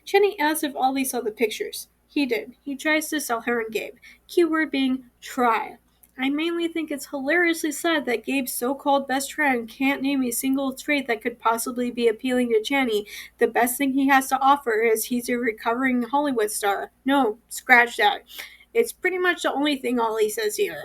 Chenny asks if Ollie saw the pictures. He did. He tries to sell her and Gabe. Keyword being try. I mainly think it's hilariously sad that Gabe's so-called best friend can't name a single trait that could possibly be appealing to Channy. The best thing he has to offer is he's a recovering Hollywood star. No, scratch that. It's pretty much the only thing Ollie says here.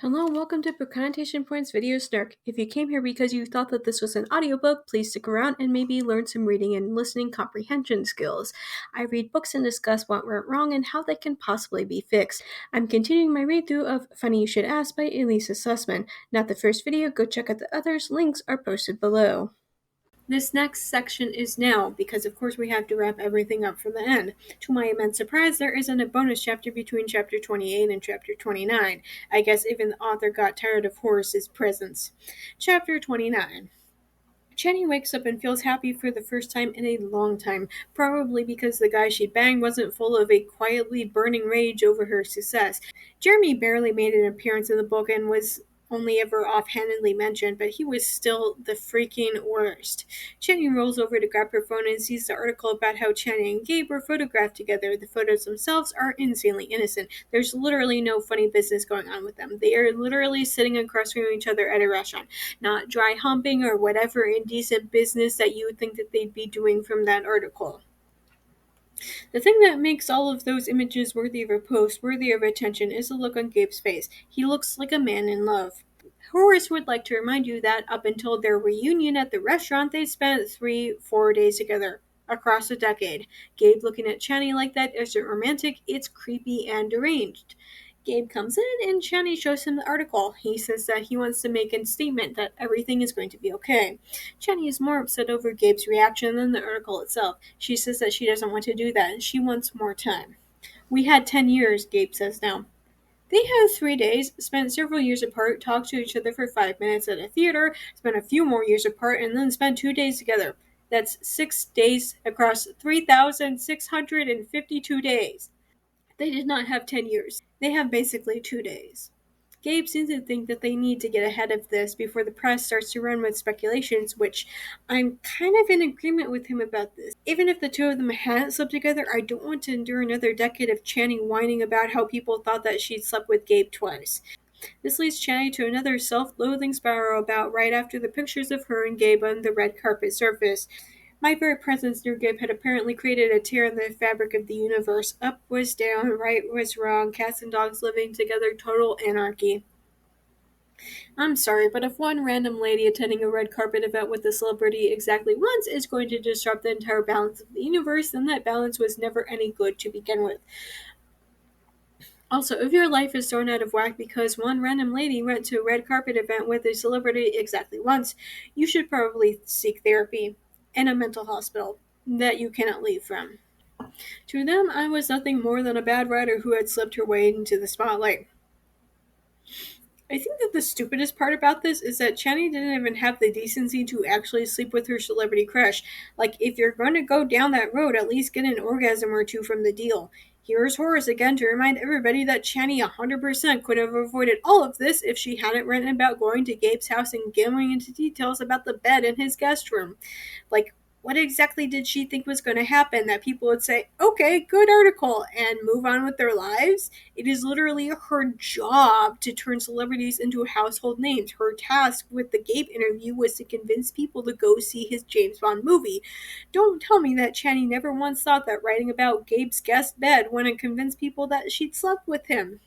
Hello and welcome to Connotation Points Video Snark. If you came here because you thought that this was an audiobook, please stick around and maybe learn some reading and listening comprehension skills. I read books and discuss what went wrong and how they can possibly be fixed. I'm continuing my read-through of Funny You Should Ask by Elissa Sussman. Not the first video, go check out the others, links are posted below. This next section is now, because of course we have to wrap everything up for the end. To my immense surprise, there isn't a bonus chapter between chapter 28 and chapter 29. I guess even the author got tired of Horace's presence. Chapter 29. Jenny wakes up and feels happy for the first time in a long time, probably because the guy she banged wasn't full of a quietly burning rage over her success. Jeremy barely made an appearance in the book and was only ever offhandedly mentioned, but he was still the freaking worst. Jenny rolls over to grab her phone and sees the article about how Channy and Gabe were photographed together. The photos themselves are insanely innocent. There's literally no funny business going on with them. They are literally sitting across from each other at a restaurant, not dry humping or whatever indecent business that you would think that they'd be doing from that article. The thing that makes all of those images worthy of a post, worthy of attention, is the look on Gabe's face. He looks like a man in love. Horace would like to remind you that up until their reunion at the restaurant, they spent 3-4 days together. Across a decade. Gabe looking at Channy like that isn't romantic, it's creepy and deranged. Gabe comes in and Channy shows him the article. He says that he wants to make a statement that everything is going to be okay. Channy is more upset over Gabe's reaction than the article itself. She says that she doesn't want to do that and she wants more time. We had 10 years, Gabe says now. They had 3 days, spent several years apart, talked to each other for 5 minutes at a theater, spent a few more years apart, and then spent 2 days together. That's 6 days across 3,652 days. They did not have 10 years. They have basically 2 days. Gabe seems to think that they need to get ahead of this before the press starts to run with speculations, which I'm kind of in agreement with him about this. Even if the two of them hadn't slept together, I don't want to endure another decade of Channing whining about how people thought that she'd slept with Gabe twice. This leads Channing to another self-loathing spiral about right after the pictures of her and Gabe on the red carpet surfaced. My very presence near Gabe had apparently created a tear in the fabric of the universe. Up was down, right was wrong, cats and dogs living together, total anarchy. I'm sorry, but if one random lady attending a red carpet event with a celebrity exactly once is going to disrupt the entire balance of the universe, then that balance was never any good to begin with. Also, if your life is thrown out of whack because one random lady went to a red carpet event with a celebrity exactly once, you should probably seek therapy in a mental hospital that you cannot leave from. To them, I was nothing more than a bad writer who had slipped her way into the spotlight. I think that the stupidest part about this is that Channy didn't even have the decency to actually sleep with her celebrity crush. Like, if you're going to go down that road, at least get an orgasm or two from the deal. Here's Horace again to remind everybody that Channy 100% could have avoided all of this if she hadn't written about going to Gabe's house and going into details about the bed in his guest room. Like, what exactly did she think was going to happen? That people would say, okay, good article, and move on with their lives? It is literally her job to turn celebrities into household names. Her task with the Gabe interview was to convince people to go see his James Bond movie. Don't tell me that Channy never once thought that writing about Gabe's guest bed wouldn't convince people that she'd slept with him.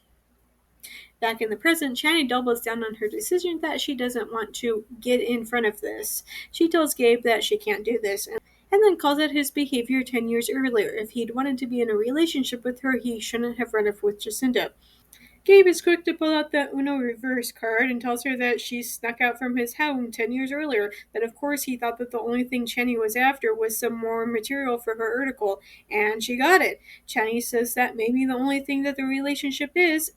Back in the present, Channy doubles down on her decision that she doesn't want to get in front of this. She tells Gabe that she can't do this, and then calls out his behavior 10 years earlier. If he'd wanted to be in a relationship with her, he shouldn't have run off with Jacinta. Gabe is quick to pull out the Uno reverse card and tells her that she snuck out from his home 10 years earlier, that of course he thought that the only thing Channy was after was some more material for her article, and she got it. Channy says that maybe the only thing that the relationship is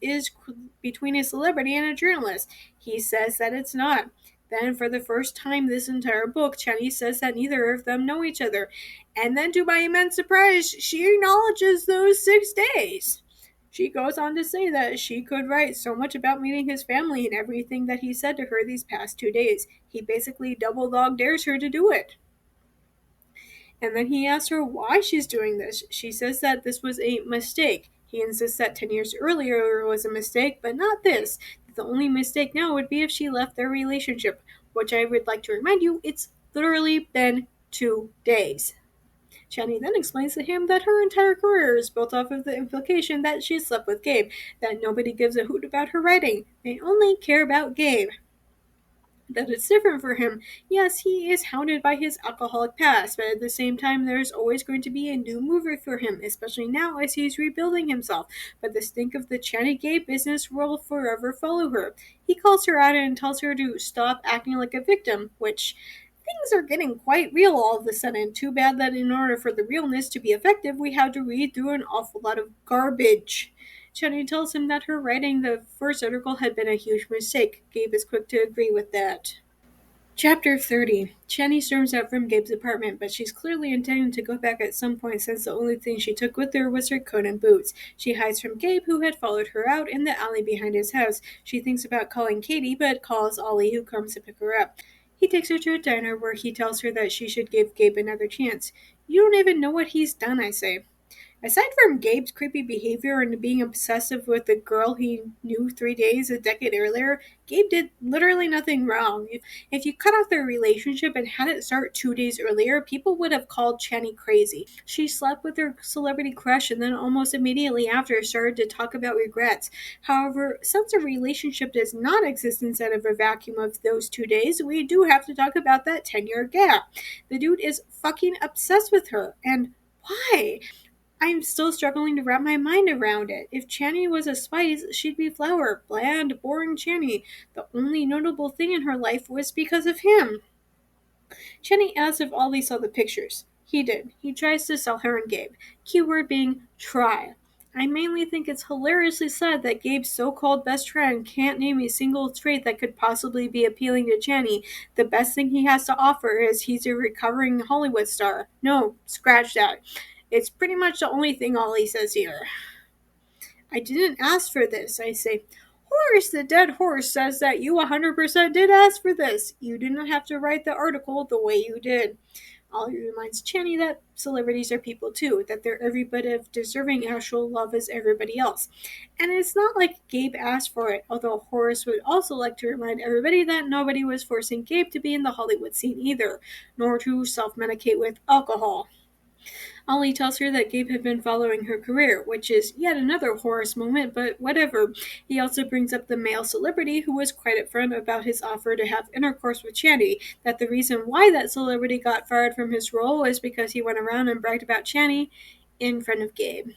between a celebrity and a journalist. He says that it's not. Then, for the first time this entire book, Channy says that neither of them know each other. And then, to my immense surprise, she acknowledges those 6 days. She goes on to say that she could write so much about meeting his family and everything that he said to her these past 2 days. He basically double dog dares her to do it. And then he asks her why she's doing this. She says that this was a mistake. He insists that 10 years earlier was a mistake, but not this. The only mistake now would be if she left their relationship, which I would like to remind you, it's literally been 2 days. Jenny then explains to him that her entire career is built off of the implication that she slept with Gabe, that nobody gives a hoot about her writing. They only care about Gabe. That it's different for him. Yes, he is hounded by his alcoholic past, but at the same time, there's always going to be a new mover for him, especially now as he's rebuilding himself. But the stink of the Channy Gay business will forever follow her. He calls her out and tells her to stop acting like a victim, which things are getting quite real all of a sudden. Too bad that in order for the realness to be effective, we had to read through an awful lot of garbage. Jenny tells him that her writing the first article had been a huge mistake. Gabe is quick to agree with that. Chapter 30. Jenny storms out from Gabe's apartment, but she's clearly intending to go back at some point since the only thing she took with her was her coat and boots. She hides from Gabe, who had followed her out in the alley behind his house. She thinks about calling Katie, but calls Ollie, who comes to pick her up. He takes her to a diner where he tells her that she should give Gabe another chance. You don't even know what he's done, I say. Aside from Gabe's creepy behavior and being obsessive with the girl he knew 3 days a decade earlier, Gabe did literally nothing wrong. If you cut off their relationship and had it start 2 days earlier, people would have called Channy crazy. She slept with her celebrity crush and then almost immediately after started to talk about regrets. However, since a relationship does not exist inside of a vacuum of those 2 days, we do have to talk about that 10-year gap. The dude is fucking obsessed with her, and why? I'm still struggling to wrap my mind around it. If Channy was a spice, she'd be Flower, bland, boring Channy. The only notable thing in her life was because of him. Channy asks if Ollie saw the pictures. He did. He tries to sell her and Gabe. Keyword being try. I mainly think it's hilariously sad that Gabe's so-called best friend can't name a single trait that could possibly be appealing to Channy. The best thing he has to offer is he's a recovering Hollywood star. No, scratch that. It's pretty much the only thing Ollie says here. I didn't ask for this, I say. Horace, the dead horse, says that you 100% did ask for this. You didn't have to write the article the way you did. Ollie reminds Channy that celebrities are people too, that they're every bit of deserving actual love as everybody else. And it's not like Gabe asked for it, although Horace would also like to remind everybody that nobody was forcing Gabe to be in the Hollywood scene either, nor to self-medicate with alcohol. Ollie tells her that Gabe had been following her career, which is yet another Horace moment, but whatever. He also brings up the male celebrity who was quite upfront about his offer to have intercourse with Channy, that the reason why that celebrity got fired from his role was because he went around and bragged about Channy in front of Gabe.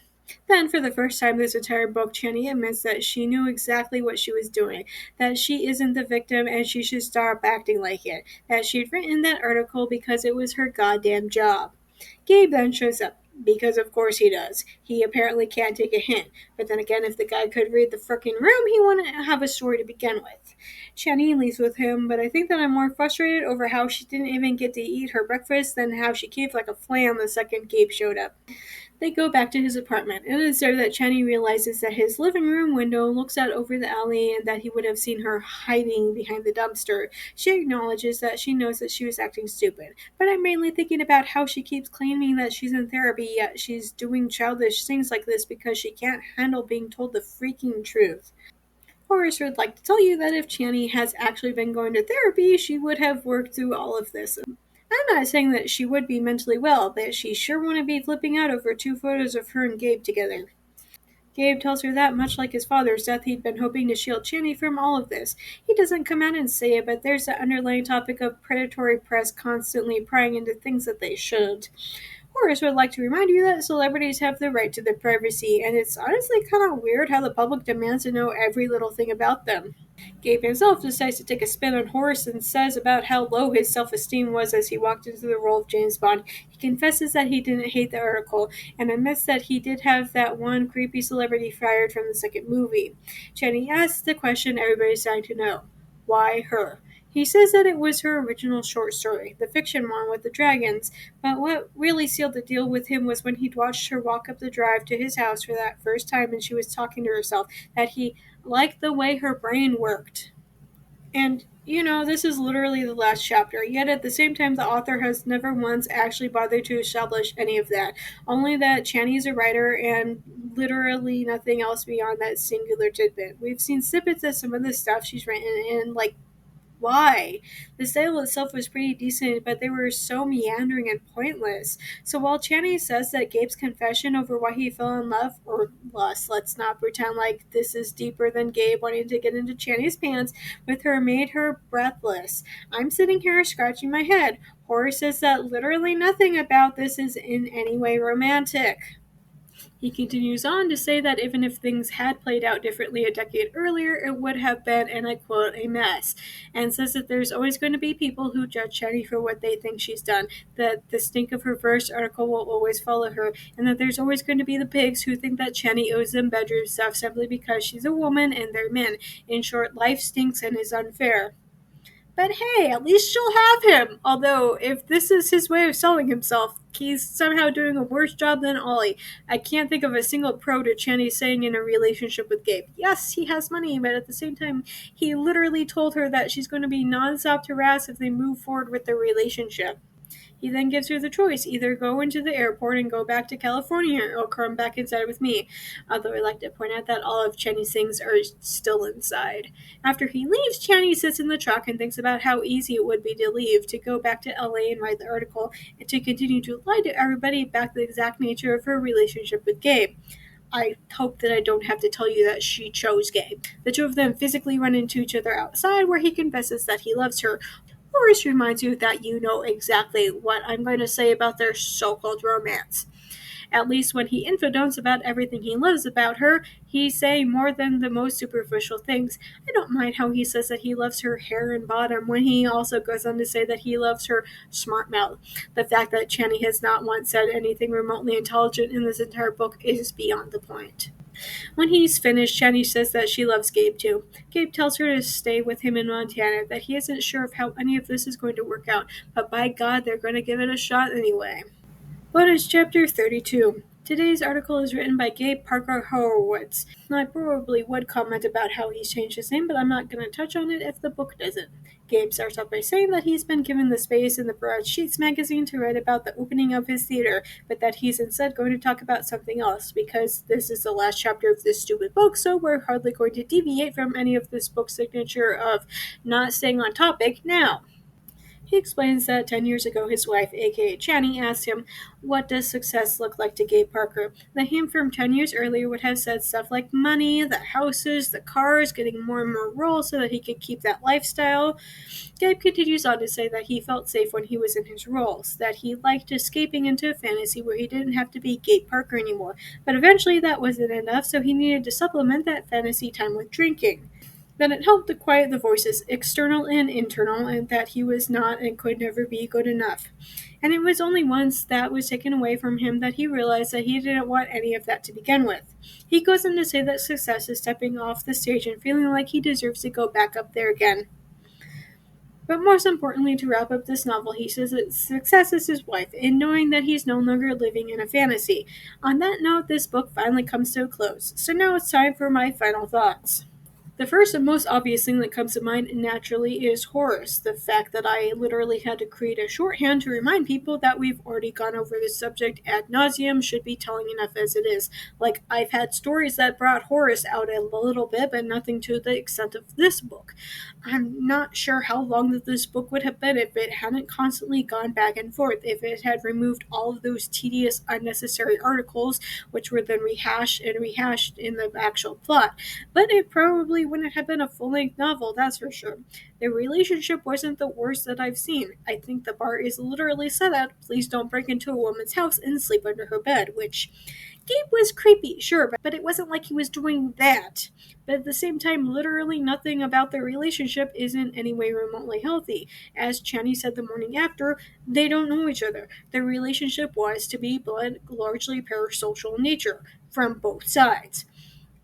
Then, for the first time this entire book, Channy admits that she knew exactly what she was doing, that she isn't the victim and she should stop acting like it, that she'd written that article because it was her goddamn job. Gabe then shows up, because of course he does. He apparently can't take a hint, but then again, if the guy could read the frickin' room, he wouldn't have a story to begin with. Channy leaves with him, but I think that I'm more frustrated over how she didn't even get to eat her breakfast than how she caved like a flam the second Gabe showed up. They go back to his apartment, and it's there that Channy realizes that his living room window looks out over the alley and that he would have seen her hiding behind the dumpster. She acknowledges that she knows that she was acting stupid, but I'm mainly thinking about how she keeps claiming that she's in therapy, yet she's doing childish things like this because she can't handle being told the freaking truth. Horace would like to tell you that if Channy has actually been going to therapy, she would have worked through all of this. I'm not saying that she would be mentally well, but she sure wouldn't be flipping out over 2 photos of her and Gabe together. Gabe tells her that, much like his father's death, he'd been hoping to shield Channy from all of this. He doesn't come out and say it, but there's the underlying topic of predatory press constantly prying into things that they shouldn't. Horace would like to remind you that celebrities have the right to their privacy, and it's honestly kind of weird how the public demands to know every little thing about them. Gabe himself decides to take a spin on Horace and says about how low his self-esteem was as he walked into the role of James Bond. He confesses that he didn't hate the article, and admits that he did have that one creepy celebrity fired from the second movie. Channy asks the question everybody's dying to know. Why her? He says that it was her original short story, the fiction one with the dragons, but what really sealed the deal with him was when he'd watched her walk up the drive to his house for that first time and she was talking to herself, that he liked the way her brain worked. And, this is literally the last chapter, yet at the same time, the author has never once actually bothered to establish any of that. Only that Channy is a writer and literally nothing else beyond that singular tidbit. We've seen snippets of some of the stuff she's written, and, why? The style itself was pretty decent, but they were so meandering and pointless. So while Channing says that Gabe's confession over why he fell in love, or lust, let's not pretend like this is deeper than Gabe wanting to get into Channing's pants with her made her breathless. I'm sitting here scratching my head. Horace says that literally nothing about this is in any way romantic. He continues on to say that even if things had played out differently a decade earlier, it would have been, and I quote, a mess, and says that there's always going to be people who judge Chetty for what they think she's done, that the stink of her first article will always follow her, and that there's always going to be the pigs who think that Chetty owes them bedroom stuff simply because she's a woman and they're men. In short, life stinks and is unfair. But hey, at least she'll have him. Although, if this is his way of selling himself, he's somehow doing a worse job than Ollie. I can't think of a single pro to Channy staying in a relationship with Gabe. Yes, he has money, but at the same time, he literally told her that she's going to be non-stop harassed if they move forward with their relationship. He then gives her the choice, either go into the airport and go back to California or come back inside with me. Although I like to point out that all of Channy's things are still inside. After he leaves, Channy sits in the truck and thinks about how easy it would be to leave, to go back to LA and write the article, and to continue to lie to everybody about the exact nature of her relationship with Gabe. I hope that I don't have to tell you that she chose Gabe. The two of them physically run into each other outside, where he confesses that he loves her. Horace reminds you that you know exactly what I'm going to say about their so-called romance. At least when he infodones about everything he loves about her, he's saying more than the most superficial things. I don't mind how he says that he loves her hair and bottom when he also goes on to say that he loves her smart mouth. The fact that Channy has not once said anything remotely intelligent in this entire book is beyond the point. When he's finished, Channy says that she loves Gabe too. Gabe tells her to stay with him in Montana, that he isn't sure of how any of this is going to work out, but by God, they're going to give it a shot anyway. Bonus Chapter 32. Today's article is written by Gabe Parker Horowitz. I probably would comment about how he's changed his name, but I'm not going to touch on it if the book doesn't. Gabe starts off by saying that he's been given the space in the Broadsheets magazine to write about the opening of his theater, but that he's instead going to talk about something else, because this is the last chapter of this stupid book, so we're hardly going to deviate from any of this book's signature of not staying on topic now. He explains that 10 years ago his wife, aka Channy, asked him, what does success look like to Gabe Parker? That him from 10 years earlier would have said stuff like money, the houses, the cars, getting more and more roles so that he could keep that lifestyle. Gabe continues on to say that he felt safe when he was in his roles, that he liked escaping into a fantasy where he didn't have to be Gabe Parker anymore, but eventually that wasn't enough, so he needed to supplement that fantasy time with drinking. That it helped to quiet the voices, external and internal, and that he was not and could never be good enough. And it was only once that was taken away from him that he realized that he didn't want any of that to begin with. He goes on to say that success is stepping off the stage and feeling like he deserves to go back up there again. But most importantly, to wrap up this novel, he says that success is his wife, in knowing that he's no longer living in a fantasy. On that note, this book finally comes to a close. So now it's time for my final thoughts. The first and most obvious thing that comes to mind naturally is Horace. The fact that I literally had to create a shorthand to remind people that we've already gone over this subject ad nauseum should be telling enough as it is. Like, I've had stories that brought Horace out a little bit, but nothing to the extent of this book. I'm not sure how long that this book would have been if it hadn't constantly gone back and forth, if it had removed all of those tedious, unnecessary articles, which were then rehashed in the actual plot. But it probably wouldn't have been a full-length novel, that's for sure. The relationship wasn't the worst that I've seen. I think the bar is literally set at, please don't break into a woman's house and sleep under her bed, which Gabe was creepy, sure, but it wasn't like he was doing that. But at the same time, literally nothing about their relationship is in any way remotely healthy. As Channy said the morning after, they don't know each other. Their relationship was, to be blunt, largely parasocial in nature, from both sides.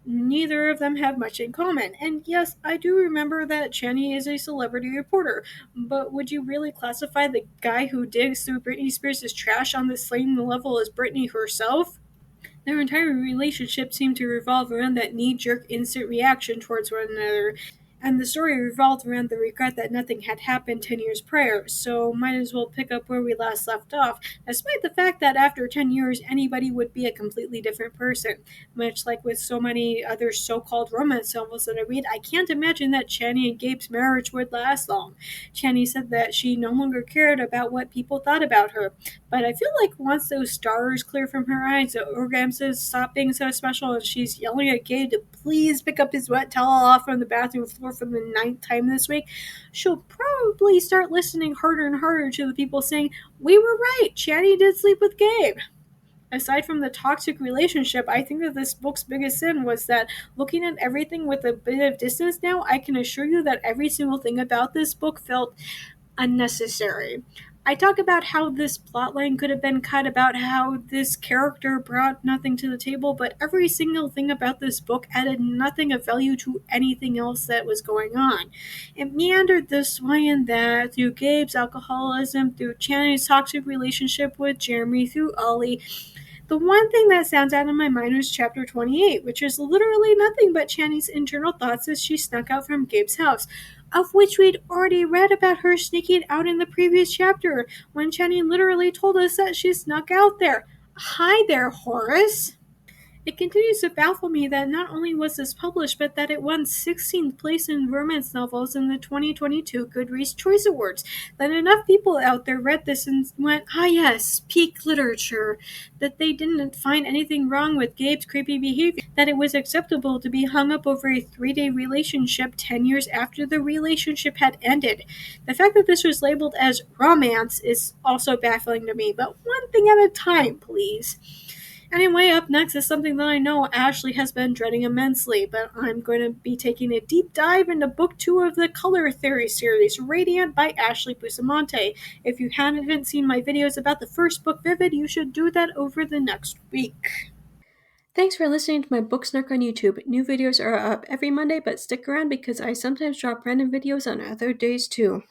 Neither of them have much in common. And yes, I do remember that Channy is a celebrity reporter, but would you really classify the guy who digs through Britney Spears' trash on the same level as Britney herself? Their entire relationship seemed to revolve around that knee-jerk instant reaction towards one another. and the story revolved around the regret that nothing had happened 10 years prior, so might as well pick up where we last left off, despite the fact that after 10 years anybody would be a completely different person. Much like with so many other so-called romance novels that I read, I can't imagine that Channy and Gabe's marriage would last long. Channy said that she no longer cared about what people thought about her, but I feel like once those stars clear from her eyes, the orgasms stop being so special, and she's yelling at Gabe to please pick up his wet towel off from the bathroom floor for the 9th time this week, she'll probably start listening harder and harder to the people saying, "We were right, Channy did sleep with Gabe." Aside from the toxic relationship, I think that this book's biggest sin was that looking at everything with a bit of distance now, I can assure you that every single thing about this book felt unnecessary. I talk about how this plotline could have been cut, about how this character brought nothing to the table, but every single thing about this book added nothing of value to anything else that was going on. It meandered this way and that, through Gabe's alcoholism, through Channy's toxic relationship with Jeremy, through Ollie. The one thing that stands out in my mind was chapter 28, which is literally nothing but Channy's internal thoughts as she snuck out from Gabe's house, of which we'd already read about her sneaking out in the previous chapter, when Channy literally told us that she snuck out there. Hi there, Horace. It continues to baffle me that not only was this published, but that it won 16th place in romance novels in the 2022 Goodreads Choice Awards. That enough people out there read this and went, "Ah yes, peak literature," that they didn't find anything wrong with Gabe's creepy behavior, that it was acceptable to be hung up over a 3-day relationship 10 years after the relationship had ended. The fact that this was labeled as romance is also baffling to me, but one thing at a time, please. Anyway, up next is something that I know Ashley has been dreading immensely, but I'm going to be taking a deep dive into book 2 of the Color Theory series, Radiant by Ashley Bustamante. If you haven't seen my videos about the first book, Vivid, you should do that over the next week. Thanks for listening to my Book Snark on YouTube. New videos are up every Monday, but stick around because I sometimes drop random videos on other days too.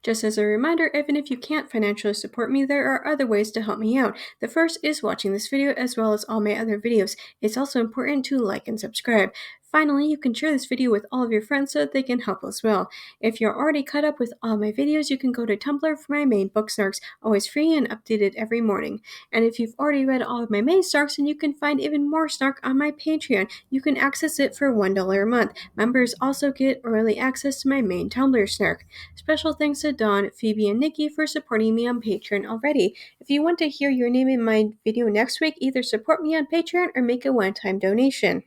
Just as a reminder, even if you can't financially support me, there are other ways to help me out. The first is watching this video as well as all my other videos. It's also important to like and subscribe. Finally, you can share this video with all of your friends so that they can help as well. If you're already caught up with all my videos, you can go to Tumblr for my main book snarks, always free and updated every morning. And if you've already read all of my main snarks, then you can find even more snark on my Patreon. You can access it for $1 a month. Members also get early access to my main Tumblr snark. Special thanks to Dawn, Phoebe, and Nikki for supporting me on Patreon already. If you want to hear your name in my video next week, either support me on Patreon or make a one-time donation.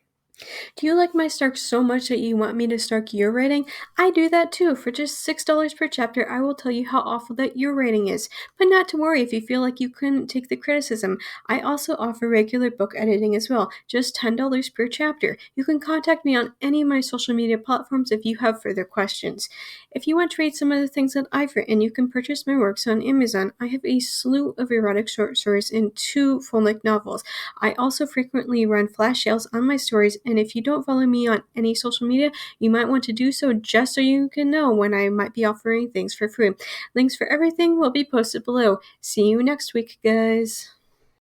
Do you like my Snark so much that you want me to Snark your rating? I do that too. For just $6 per chapter, I will tell you how awful that your rating is. But not to worry if you feel like you couldn't take the criticism. I also offer regular book editing as well, just $10 per chapter. You can contact me on any of my social media platforms if you have further questions. If you want to read some of the things that I've written, you can purchase my works on Amazon. I have a slew of erotic short stories and 2 full-length novels. I also frequently run flash sales on my stories, and if you don't follow me on any social media, you might want to do so just so you can know when I might be offering things for free. Links for everything will be posted below. See you next week, guys.